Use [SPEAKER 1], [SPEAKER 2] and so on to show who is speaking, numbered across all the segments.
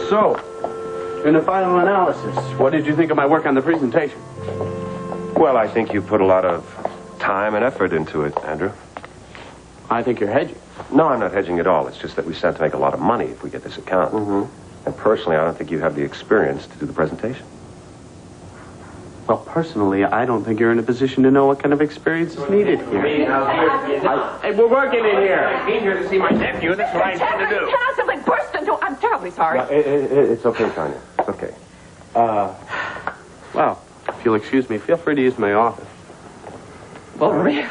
[SPEAKER 1] So, in the final analysis, what did you think of my work on the presentation?
[SPEAKER 2] Well, I think you put a lot of time and effort into it, Andrew.
[SPEAKER 1] I think you're hedging.
[SPEAKER 2] No, I'm not hedging at all. It's just that we stand to make a lot of money if we get this account. And personally, I don't think you have the experience to do the presentation.
[SPEAKER 1] Well, personally, I don't think you're in a position to know what kind of experience is needed here. Hey, we're working in here. I came here to see my nephew. That's what I intend to do.
[SPEAKER 3] Can I simply burst into... I'm terribly sorry.
[SPEAKER 2] No, it's okay, Tanya. It's okay.
[SPEAKER 1] Well, if you'll excuse me, feel free to use my office.
[SPEAKER 3] Well, really?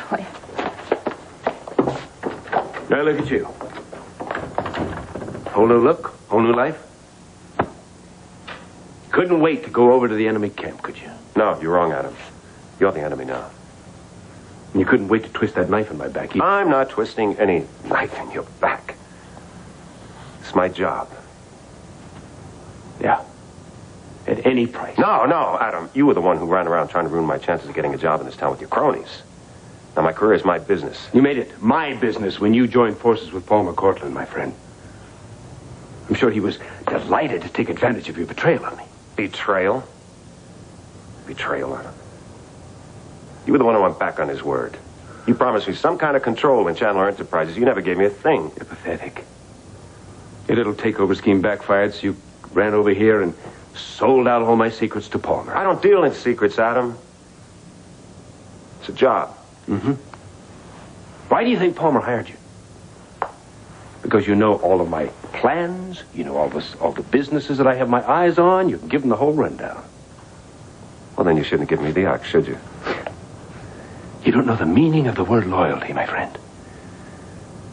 [SPEAKER 4] Now look at you. Whole new look, whole new life. Couldn't wait to go over to the enemy camp, could you?
[SPEAKER 2] No, you're wrong, Adam. You're the enemy now.
[SPEAKER 4] And you couldn't wait to twist that knife in my back either.
[SPEAKER 2] I'm not twisting any knife in your back. It's my job.
[SPEAKER 4] Yeah. At any price.
[SPEAKER 2] No, Adam. You were the one who ran around trying to ruin my chances of getting a job in this town with your cronies. Now, my career is my business.
[SPEAKER 4] You made it my business when you joined forces with Palmer Cortland, my friend. I'm sure he was delighted to take advantage of your betrayal of me.
[SPEAKER 2] Betrayal? Betrayal, Adam. You were the one who went back on his word. You promised me some kind of control in Chandler Enterprises. You never gave me a thing.
[SPEAKER 4] You're pathetic. Your little takeover scheme backfired, so you ran over here and sold out all my secrets to Palmer.
[SPEAKER 2] I don't deal in secrets, Adam. It's a job.
[SPEAKER 4] Why do you think Palmer hired you? Because you know all of my plans, you know all the businesses that I have my eyes on, you can give them the whole rundown.
[SPEAKER 2] Well, then you shouldn't give me the ox, should you?
[SPEAKER 4] You don't know the meaning of the word loyalty, my friend.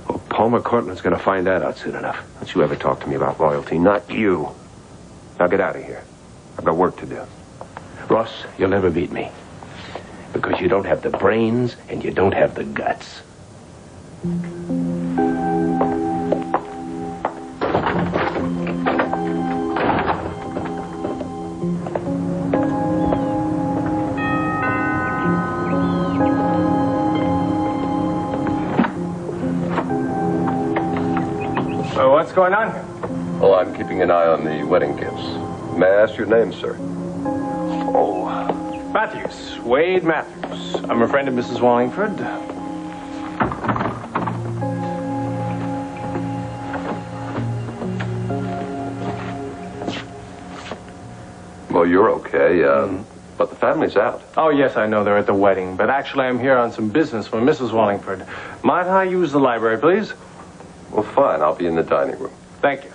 [SPEAKER 4] Oh, Palmer Cortland's going to find that out soon enough.
[SPEAKER 2] Don't you ever talk to me about loyalty, not you. Now get out of here. I've got work to do.
[SPEAKER 4] Ross, you'll never beat me. Because you don't have the brains and you don't have the guts.
[SPEAKER 5] So what's going on here?
[SPEAKER 6] Oh, I'm keeping an eye on the wedding gifts. May I ask your name, sir?
[SPEAKER 5] Oh, Matthews. Wade Matthews. I'm a friend of Mrs. Wallingford.
[SPEAKER 6] Well, you're okay, but the family's out.
[SPEAKER 5] Oh, yes, I know they're at the wedding, but actually I'm here on some business for Mrs. Wallingford. Might I use the library, please?
[SPEAKER 6] Well, fine. I'll be in the dining room.
[SPEAKER 5] Thank you.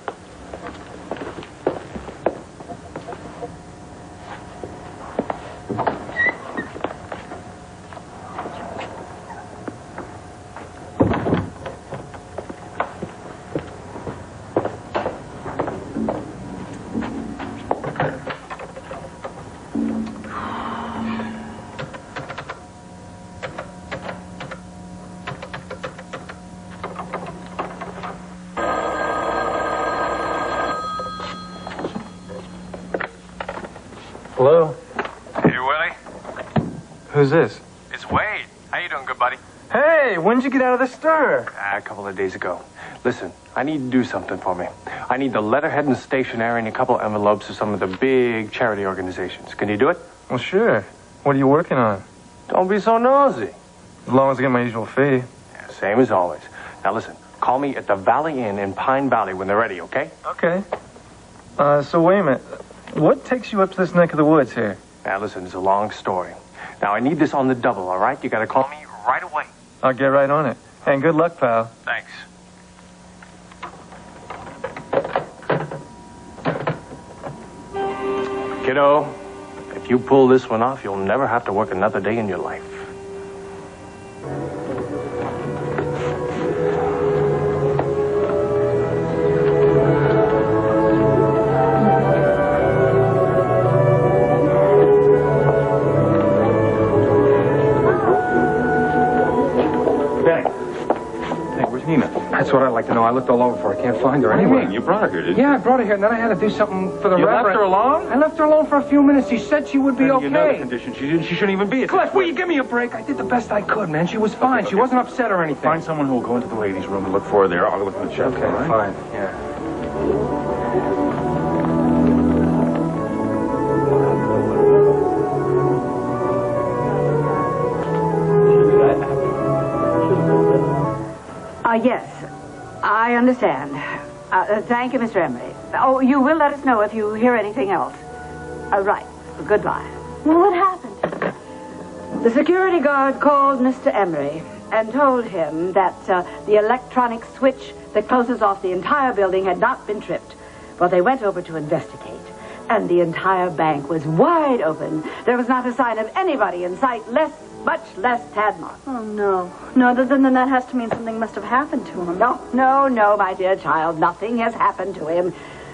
[SPEAKER 7] Hello?
[SPEAKER 5] Hey, Willie.
[SPEAKER 7] Who's this?
[SPEAKER 5] It's Wade. How you doing, good buddy?
[SPEAKER 7] Hey, when did you get out of the stir?
[SPEAKER 5] A couple of days ago. Listen, I need to do something for me. I need the letterhead and stationery and a couple of envelopes of some of the big charity organizations. Can you do it?
[SPEAKER 7] Well, sure. What are you working on?
[SPEAKER 5] Don't be so nosy.
[SPEAKER 7] As long as I get my usual fee.
[SPEAKER 5] Yeah, same as always. Now listen, call me at the Valley Inn in Pine Valley when they're ready, okay?
[SPEAKER 7] Okay. So wait a minute. What takes you up to this neck of the woods here?
[SPEAKER 5] Now listen, it's a long story. Now I need this on the double, all right? You gotta call me right away.
[SPEAKER 7] I'll get right on it. And good luck, pal.
[SPEAKER 5] Thanks. Kiddo, if you pull this one off, you'll never have to work another day in your life. Tina? That's what I'd like to know. I looked all over for her. I can't find her anywhere.
[SPEAKER 6] You brought her here, didn't you?
[SPEAKER 5] Yeah, I brought her here, and then I had to do something for the
[SPEAKER 6] You
[SPEAKER 5] reverend.
[SPEAKER 6] left her alone?
[SPEAKER 5] I left her alone for a few minutes. She said she would be okay.
[SPEAKER 6] You know the condition. She shouldn't even be at
[SPEAKER 5] Cliff, will you give me a break? I did the best I could, man. She was fine. She wasn't upset or anything.
[SPEAKER 6] Find someone who will go into the ladies' room and look for her there. I'll go with the chef.
[SPEAKER 5] Okay,
[SPEAKER 6] all right?
[SPEAKER 5] fine. Yeah.
[SPEAKER 8] Yes, I understand. Thank you, Mr. Emery. Oh, you will let us know if you hear anything else. Right. Goodbye.
[SPEAKER 9] Well, what happened?
[SPEAKER 8] The security guard called Mr. Emery and told him that the electronic switch that closes off the entire building had not been tripped. Well, they went over to investigate, and the entire bank was wide open. There was not a sign of anybody in sight, much less Tad Moss.
[SPEAKER 9] Oh, no. No, then that has to mean something must have happened to him.
[SPEAKER 8] No, my dear child. Nothing has happened to him.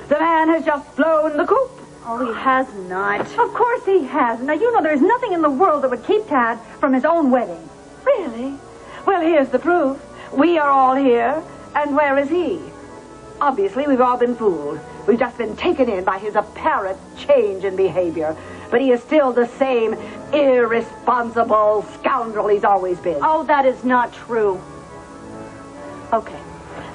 [SPEAKER 8] The man has just flown the coop.
[SPEAKER 9] Oh, he has not.
[SPEAKER 8] Of course he has. Now, you know there's nothing in the world that would keep Tad from his own wedding. Really? Well, here's the proof. We are all here, and where is he? Obviously, we've all been fooled. We've just been taken in by his apparent change in behavior. But he is still the same irresponsible scoundrel he's always been.
[SPEAKER 9] Oh, that is not true. Okay,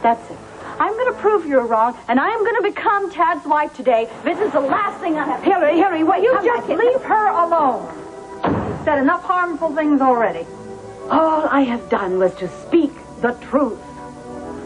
[SPEAKER 9] that's it. I'm going to prove you're wrong, and I'm going to become Tad's wife today. This is the last thing I have to do.
[SPEAKER 8] Harry, wait.
[SPEAKER 9] You just leave her alone. You've said enough harmful things already.
[SPEAKER 8] All I have done was to speak the truth.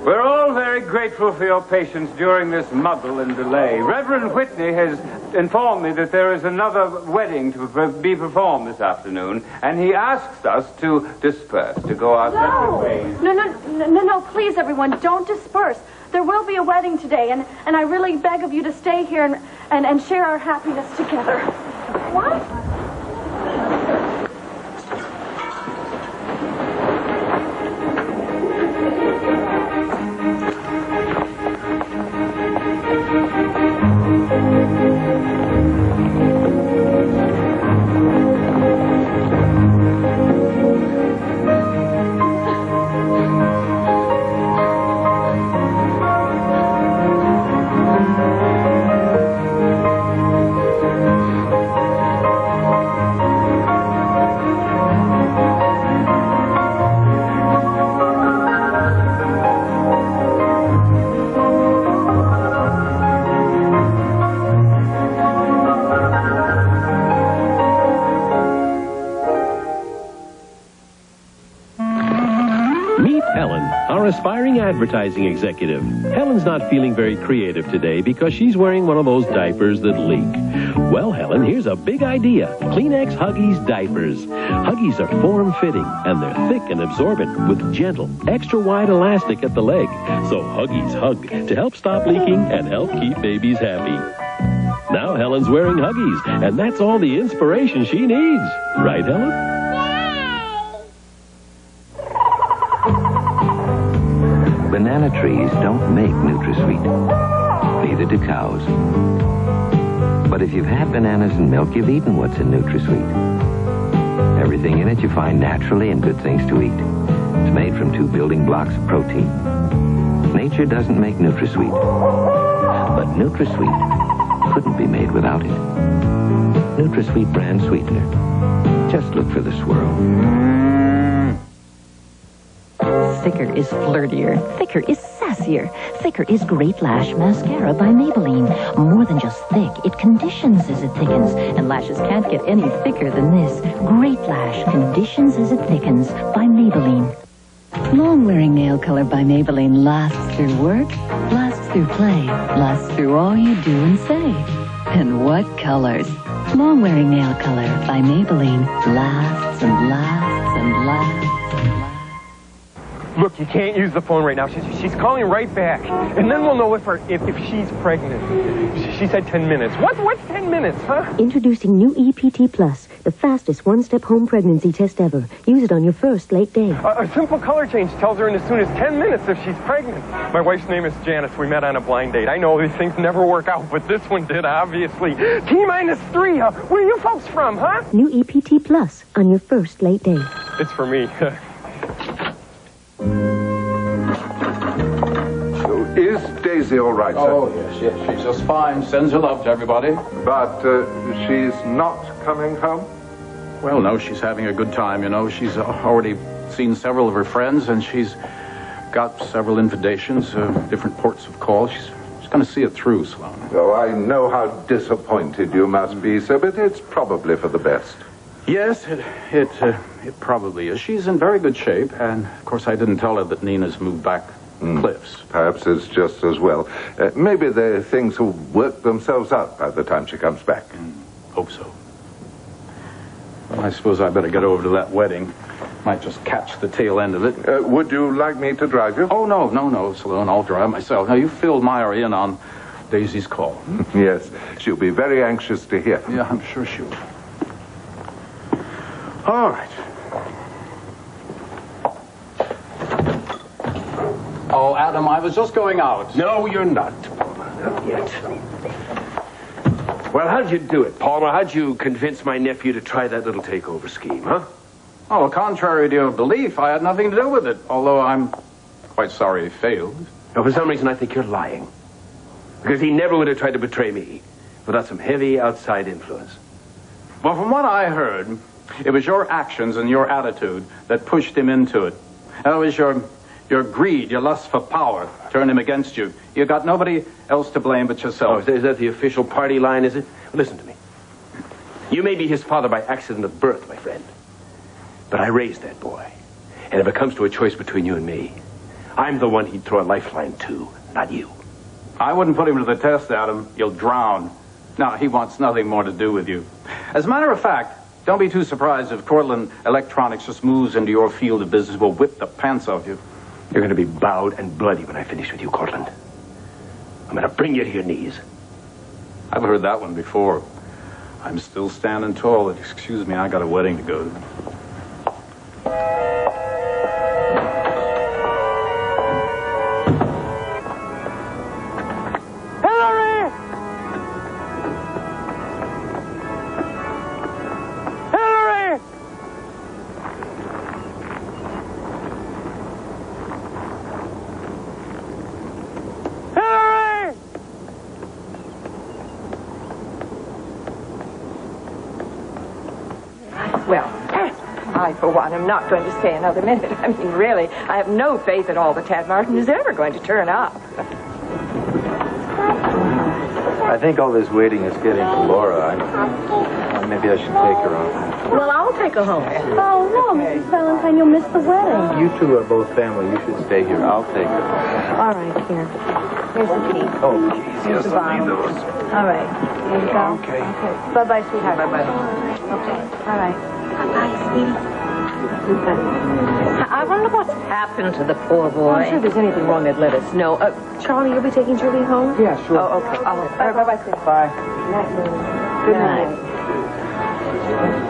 [SPEAKER 10] We're all very grateful for your patience during this muddle and delay. Reverend Whitney has informed me that there is another wedding to be performed this afternoon, and he asks us to disperse, to go our separate ways.
[SPEAKER 9] No, please, everyone, don't disperse. There will be a wedding today, and I really beg of you to stay here and share our happiness together. What?
[SPEAKER 11] Aspiring advertising executive. Helen's not feeling very creative today because she's wearing one of those diapers that leak. Well, Helen, here's a big idea. Kleenex Huggies diapers. Huggies are form-fitting, and they're thick and absorbent with gentle, extra-wide elastic at the leg. So Huggies hug to help stop leaking and help keep babies happy. Now Helen's wearing Huggies, and that's all the inspiration she needs. Right, Helen?
[SPEAKER 12] Banana trees don't make NutraSweet. Neither do cows. But if you've had bananas and milk, you've eaten what's in NutraSweet. Everything in it you find naturally and good things to eat. It's made from 2 building blocks of protein. Nature doesn't make NutraSweet. But NutraSweet couldn't be made without it. NutraSweet brand sweetener. Just look for the swirl.
[SPEAKER 13] Thicker is flirtier. Thicker is sassier. Thicker is Great Lash Mascara by Maybelline. More than just thick, it conditions as it thickens. And lashes can't get any thicker than this. Great Lash conditions as it thickens by Maybelline. Long-wearing nail color by Maybelline lasts through work, lasts through play, lasts through all you do and say. And what colors? Long-wearing nail color by Maybelline lasts and lasts and lasts.
[SPEAKER 5] Look, you can't use the phone right now. She's calling right back. And then we'll know if she's pregnant. She said 10 minutes. What's 10 minutes, huh?
[SPEAKER 14] Introducing new EPT Plus, the fastest one-step home pregnancy test ever. Use it on your first late day.
[SPEAKER 5] A simple color change tells her in as soon as 10 minutes if she's pregnant. My wife's name is Janice. We met on a blind date. I know these things never work out, but this one did, obviously. T-3. Where are you folks from, huh?
[SPEAKER 14] New EPT Plus on your first late day.
[SPEAKER 5] It's for me.
[SPEAKER 15] Daisy all right, sir?
[SPEAKER 16] Oh, yes, she's just fine. Sends her love to everybody.
[SPEAKER 15] But she's not coming home?
[SPEAKER 16] Well, no, she's having a good time, you know. She's already seen several of her friends, and she's got several invitations, different ports of call. She's going to see it through, Sloan.
[SPEAKER 15] Oh, I know how disappointed you must be, sir, but it's probably for the best.
[SPEAKER 16] Yes, it probably is. She's in very good shape, and, of course, I didn't tell her that Nina's moved back Cliffs.
[SPEAKER 15] Perhaps it's just as well. Maybe the things will work themselves out by the time she comes back.
[SPEAKER 16] Hope so. Well, I suppose I better get over to that wedding. Might just catch the tail end of it.
[SPEAKER 15] Would you like me to drive you?
[SPEAKER 16] Oh, no, Sloan. I'll drive myself. Now, you filled Meyer in on Daisy's call.
[SPEAKER 15] Yes, she'll be very anxious to hear.
[SPEAKER 16] Yeah, I'm sure she will. All right. Oh, Adam, I was just going out.
[SPEAKER 4] No, you're not, Palmer. Not yet. Well, how'd you do it, Palmer? How'd you convince my nephew to try that little takeover scheme, huh?
[SPEAKER 16] Oh, contrary to your belief, I had nothing to do with it, although I'm quite sorry he failed.
[SPEAKER 4] No, for some reason, I think you're lying. Because he never would have tried to betray me without some heavy outside influence.
[SPEAKER 16] Well, from what I heard, it was your actions and your attitude that pushed him into it. That was your greed, your lust for power, turned him against you. You got nobody else to blame but yourself.
[SPEAKER 4] Oh, is that the official party line, is it? Well, listen to me. You may be his father by accident of birth, my friend. But I raised that boy. And if it comes to a choice between you and me, I'm the one he'd throw a lifeline to, not you.
[SPEAKER 16] I wouldn't put him to the test, Adam. You'll drown. No, he wants nothing more to do with you. As a matter of fact, don't be too surprised if Cortland Electronics just moves into your field of business. We'll whip the pants off you.
[SPEAKER 4] You're going to be bowed and bloody when I finish with you, Cortland. I'm going to bring you to your knees.
[SPEAKER 16] I've heard that one before. I'm still standing tall. Excuse me, I got a wedding to go to.
[SPEAKER 3] For one, I'm not going to stay another minute. I mean, really, I have no faith at all that Tad Martin is ever going to turn up.
[SPEAKER 7] I think all this waiting is getting to Laura. Maybe I should take her off.
[SPEAKER 9] Well, I'll take her home. Oh, no, Mrs. Valentine, you'll miss the wedding.
[SPEAKER 7] You two are both family. You should stay here. I'll take her.
[SPEAKER 9] All right, here. Here's the key.
[SPEAKER 7] Oh, please.
[SPEAKER 9] Here's the bottle. All right. Here you go.
[SPEAKER 7] Okay.
[SPEAKER 9] Bye-bye, sweetheart.
[SPEAKER 3] Bye-bye.
[SPEAKER 9] Okay. All right. Bye-bye, sweetie.
[SPEAKER 13] I wonder what's happened to the poor boy.
[SPEAKER 3] I'm sure if there's anything wrong, they'd let us know. Charlie, you'll be taking Julie home?
[SPEAKER 7] Yeah, sure.
[SPEAKER 3] Oh, okay. Bye-bye, sweetie.
[SPEAKER 7] Bye.
[SPEAKER 3] Good night.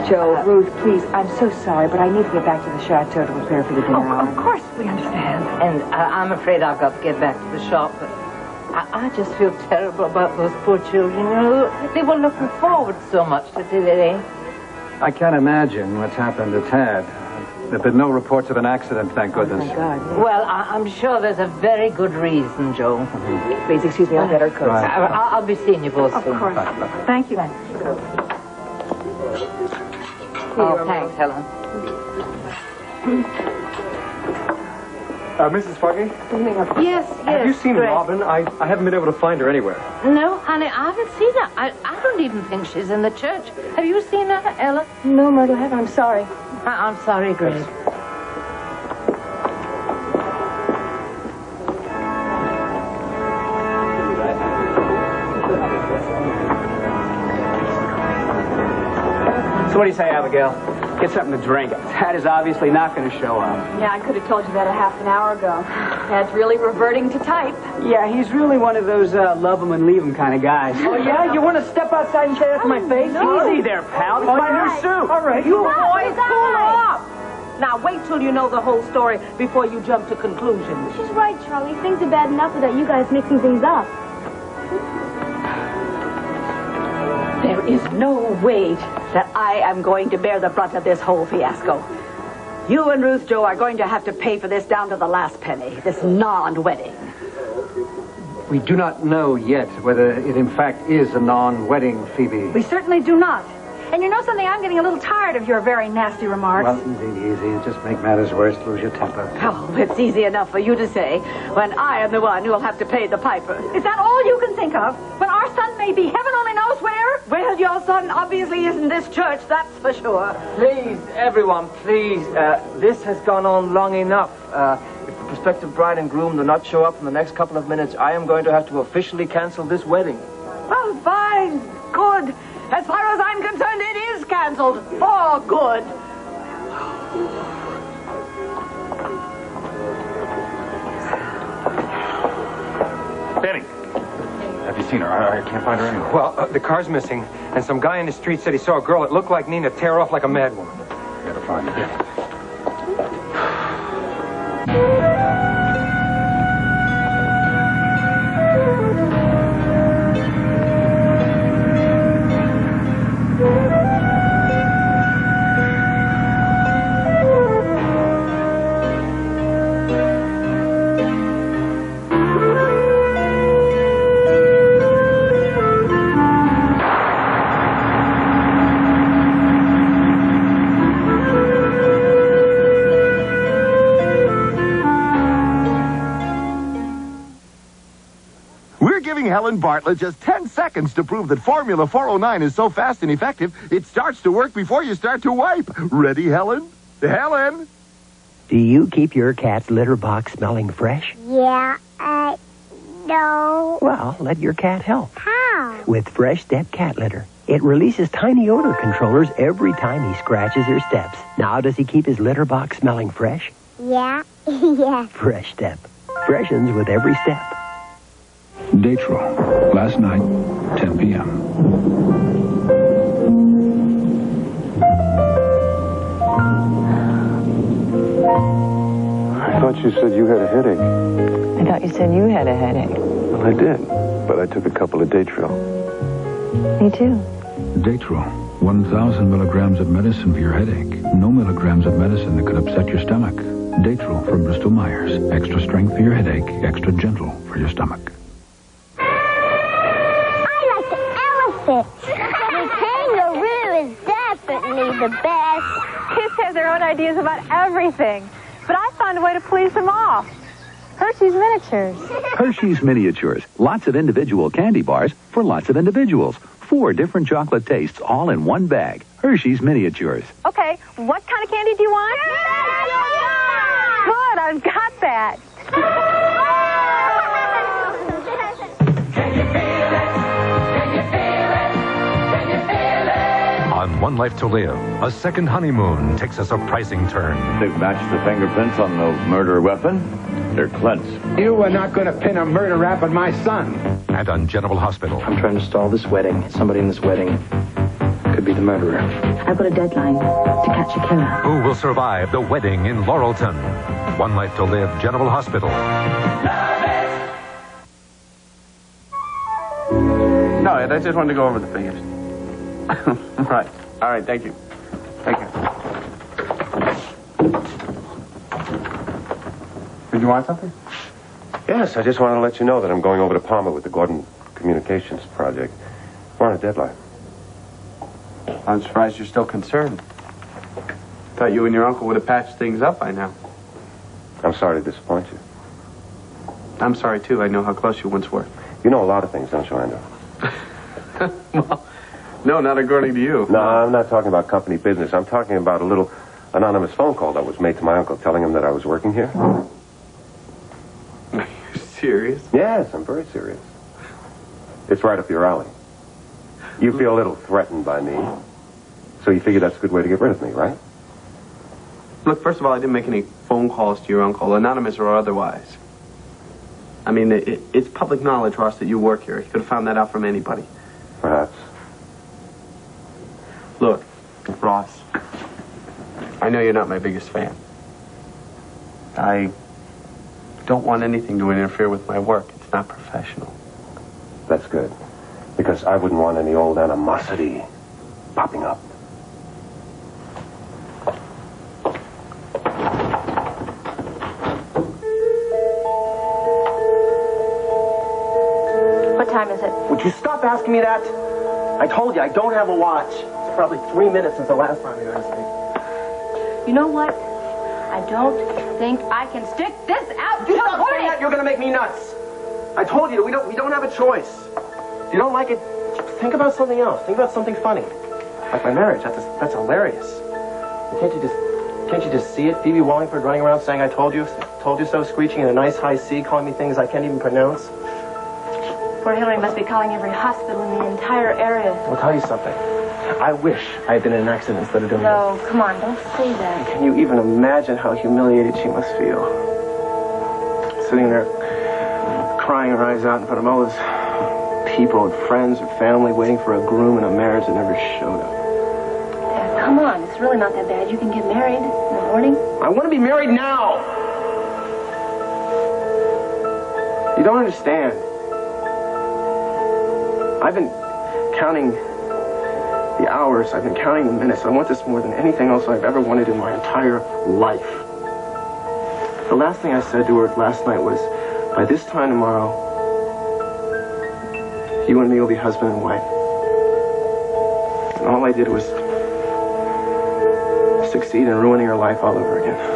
[SPEAKER 3] Joe, Ruth, please, I'm so sorry, but I need to get back to the chateau to prepare for the dinner hour.
[SPEAKER 13] Of course, we understand. And I'm afraid I've got to get back to the shop, but I just feel terrible about those poor children. You know, they were looking forward so much to today.
[SPEAKER 7] I can't imagine what's happened to Tad. There've been no reports of an accident, thank goodness.
[SPEAKER 3] Thank God. Yeah.
[SPEAKER 13] Well, I'm sure there's a very good reason, Joe.
[SPEAKER 3] Please excuse me, I'll get her coat.
[SPEAKER 13] I'll be seeing you both soon.
[SPEAKER 9] Of course. Thank you.
[SPEAKER 13] Oh, thanks, Helen.
[SPEAKER 5] Mrs. Foggy?
[SPEAKER 13] Yes.
[SPEAKER 5] Have you seen
[SPEAKER 13] Greg.
[SPEAKER 5] Robin? I haven't been able to find her anywhere.
[SPEAKER 13] No, honey, I haven't seen her. I don't even think she's in the church. Have you seen her, Ella?
[SPEAKER 3] No, Myrtle, I haven't. I'm sorry.
[SPEAKER 13] I'm sorry, Greg.
[SPEAKER 17] So what do you say, Abigail? Get something to drink. Tad is obviously not going to show up.
[SPEAKER 8] Yeah, I could have told you that a half an hour ago. Tad's really reverting to type.
[SPEAKER 17] Yeah, he's really one of those love him and leave him kind of guys. Oh, yeah? You want to step outside and say that to my face?
[SPEAKER 8] no.
[SPEAKER 17] Easy there, pal. It's my new suit. All right.
[SPEAKER 18] You boys, cool off. Now, wait till you know the whole story before you jump to conclusions.
[SPEAKER 9] She's right, Charlie. Things are bad enough without you guys mixing things up.
[SPEAKER 8] There is no way that I am going to bear the brunt of this whole fiasco. You and Ruth Joe are going to have to pay for this down to the last penny, this non-wedding.
[SPEAKER 17] We do not know yet whether it in fact is a non-wedding, Phoebe.
[SPEAKER 8] We certainly do not. And you know something? I'm getting a little tired of your very nasty remarks.
[SPEAKER 17] Well, easy. Just make matters worse. Lose your temper.
[SPEAKER 3] Oh, it's easy enough for you to say when I am the one who will have to pay the piper.
[SPEAKER 8] Is that all you can think of? When our son may be heaven only knows where?
[SPEAKER 3] Well, your son obviously isn't this church, that's for sure.
[SPEAKER 19] Please, everyone, please. This has gone on long enough. If the prospective bride and groom do not show up in the next couple of minutes, I am going to have to officially cancel this wedding.
[SPEAKER 3] Well, fine. Good. As far as I'm concerned, it is canceled. For good.
[SPEAKER 5] Benny. Have you seen her? I can't find her anywhere. Well, the car's missing, and some guy in the street said he saw a girl that looked like Nina tear off like a mad woman. Gotta find her.
[SPEAKER 20] Helen Bartlett just 10 seconds to prove that Formula 409 is so fast and effective, it starts to work before you start to wipe. Ready, Helen? Helen?
[SPEAKER 21] Do you keep your cat's litter box smelling fresh?
[SPEAKER 22] Yeah, no.
[SPEAKER 21] Well, let your cat help.
[SPEAKER 22] How?
[SPEAKER 21] With Fresh Step cat litter. It releases tiny odor controllers every time he scratches or steps. Now, does he keep his litter box smelling fresh?
[SPEAKER 22] Yeah, yeah.
[SPEAKER 21] Fresh Step. Freshens with every step.
[SPEAKER 23] Datro. Last night, 10 p.m.
[SPEAKER 2] I thought you said you had a headache.
[SPEAKER 3] I thought you said you had a headache.
[SPEAKER 2] Well, I did, but I took a couple of Datro.
[SPEAKER 3] Me too.
[SPEAKER 23] Datro. 1,000 milligrams of medicine for your headache. No milligrams of medicine that could upset your stomach. Datro from Bristol Myers. Extra strength for your headache. Extra gentle for your stomach.
[SPEAKER 22] The kangaroo is definitely the best.
[SPEAKER 24] Kids have their own ideas about everything, but I found a way to please them all. Hershey's Miniatures.
[SPEAKER 25] Hershey's Miniatures. Lots of individual candy bars for lots of individuals. 4 different chocolate tastes all in one bag. Hershey's Miniatures.
[SPEAKER 24] Okay, what kind of candy do you want? Good, I've got that.
[SPEAKER 26] On One Life to Live, a second honeymoon takes a surprising turn.
[SPEAKER 27] They've matched the fingerprints on the murder weapon. They're Clint's.
[SPEAKER 28] You are not going to pin a murder rap on my son.
[SPEAKER 26] And on General Hospital.
[SPEAKER 29] I'm trying to stall this wedding. Somebody in this wedding could be the murderer.
[SPEAKER 13] I've got a deadline to catch a killer.
[SPEAKER 26] Who will survive the wedding in Laurelton? One Life to Live, General Hospital.
[SPEAKER 1] No, I just wanted to go over the figures. Right. All right, thank you. Thank you. Did you want something?
[SPEAKER 2] Yes, I just wanted to let you know that I'm going over to Palmer with the Gordon Communications project. We're on a deadline.
[SPEAKER 1] I'm surprised you're still concerned. Thought you and your uncle would have patched things up by now.
[SPEAKER 2] I'm sorry to disappoint you.
[SPEAKER 1] I'm sorry, too. I know how close you once were.
[SPEAKER 2] You know a lot of things, don't you, Andrew?
[SPEAKER 1] Well, no, not according to you.
[SPEAKER 2] No, I'm not talking about company business. I'm talking about a little anonymous phone call that was made to my uncle telling him that I was working here.
[SPEAKER 1] Are you serious?
[SPEAKER 2] Yes, I'm very serious. It's right up your alley. You feel a little threatened by me, so you figure that's a good way to get rid of me, right?
[SPEAKER 1] Look, first of all, I didn't make any phone calls to your uncle, anonymous or otherwise. I mean, it's public knowledge, Ross, that you work here. You could have found that out from anybody.
[SPEAKER 2] Perhaps.
[SPEAKER 1] Look, Ross, I know you're not my biggest fan. I don't want anything to interfere with my work. It's not professional.
[SPEAKER 2] That's good. Because I wouldn't want any old animosity popping up.
[SPEAKER 19] Would you stop asking me that? I told you, I don't have a watch. It's probably 3 minutes since the last time you asked me.
[SPEAKER 9] You know what? I don't think I can stick this out.
[SPEAKER 19] You stop saying that, you're going to make me nuts. I told you, we don't have a choice. If you don't like it, think about something else. Think about something funny. Like my marriage. That's hilarious. Can't you just see it? Phoebe Wallingford running around saying I told you so, screeching in a nice high C, calling me things I can't even pronounce.
[SPEAKER 9] Poor Hillary must be calling every hospital in the entire area.
[SPEAKER 19] I'll tell you something. I wish I had been in an accident instead of doing this.
[SPEAKER 9] No, come on, don't say that.
[SPEAKER 19] Can you even imagine how humiliated she must feel? Sitting there, crying her eyes out in front of all those people, friends, or family, waiting for a groom in a marriage that never showed up.
[SPEAKER 9] Dad, come on, it's really not that bad. You can get married in the morning.
[SPEAKER 19] I want to be married now! You don't understand. I've been counting the hours, I've been counting the minutes. I want this more than anything else I've ever wanted in my entire life. The last thing I said to her last night was, by this time tomorrow, you and me will be husband and wife. And all I did was succeed in ruining her life all over again.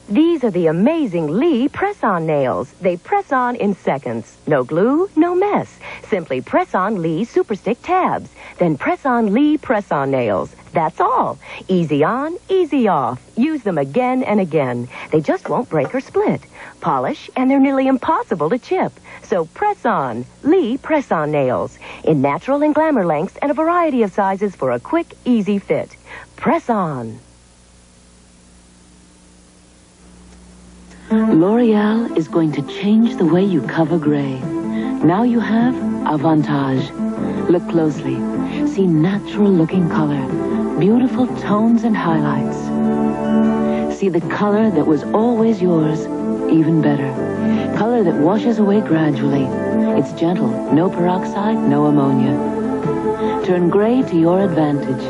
[SPEAKER 4] These are the amazing Lee press-on nails. They press on in seconds. No glue, no mess. Simply press on Lee Superstick tabs. Then press on Lee press-on nails. That's all. Easy on, easy off. Use them again and again. They just won't break or split. Polish, and they're nearly impossible to chip. So press on Lee press-on nails. In natural and glamour lengths and a variety of sizes for a quick, easy fit. Press on.
[SPEAKER 6] L'Oreal is going to change the way you cover gray. Now you have Avantage. Look closely. See natural-looking color, beautiful tones and highlights. See the color that was always yours, even better. Color that washes away gradually. It's gentle, no peroxide, no ammonia. Turn gray to your advantage.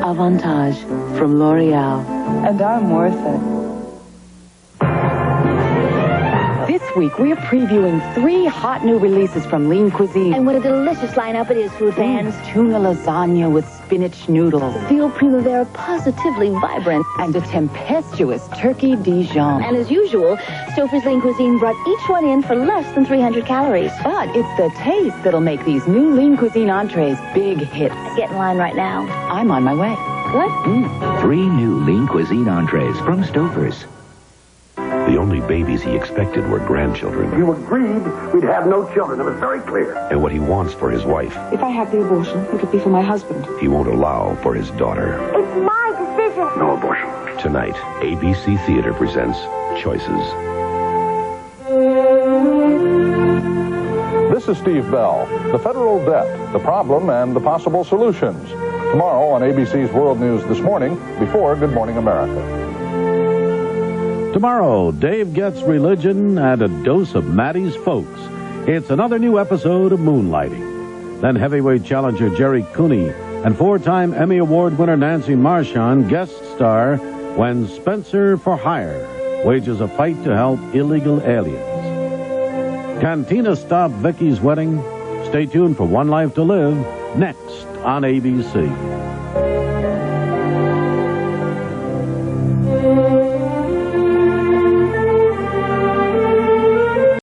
[SPEAKER 6] Avantage from L'Oreal.
[SPEAKER 3] And I'm worth it. This week, we're previewing 3 hot new releases from Lean Cuisine.
[SPEAKER 22] And what a delicious lineup it is, food fans.
[SPEAKER 3] Tuna lasagna with spinach noodles.
[SPEAKER 22] Veal Primavera positively vibrant.
[SPEAKER 3] And a tempestuous turkey Dijon.
[SPEAKER 22] And as usual, Stouffer's Lean Cuisine brought each one in for less than 300 calories.
[SPEAKER 3] But it's the taste that'll make these new Lean Cuisine entrees big hits.
[SPEAKER 22] Get in line right now.
[SPEAKER 3] I'm on my way.
[SPEAKER 22] What?
[SPEAKER 7] 3 new Lean Cuisine entrees from Stouffer's. The only babies he expected were grandchildren.
[SPEAKER 10] You agreed we'd have no children. It was very clear.
[SPEAKER 7] And what he wants for his wife,
[SPEAKER 3] If I have the abortion, it'll be for my husband.
[SPEAKER 7] he won't allow for his daughter.
[SPEAKER 22] It's my decision.
[SPEAKER 10] No abortion.
[SPEAKER 7] Tonight, ABC Theater presents Choices.
[SPEAKER 11] This is Steve Bell. The federal debt, the problem, and the possible solutions. Tomorrow on ABC's World News This Morning, before Good Morning America.
[SPEAKER 12] Tomorrow, Dave gets religion and a dose of Maddie's folks. It's another new episode of Moonlighting. Then heavyweight challenger Jerry Cooney and 4-time Emmy Award winner Nancy Marchand guest star when Spencer for Hire. wages a fight to help illegal aliens. Can Tina stop Vicky's wedding? Stay tuned for One Life to Live next on ABC.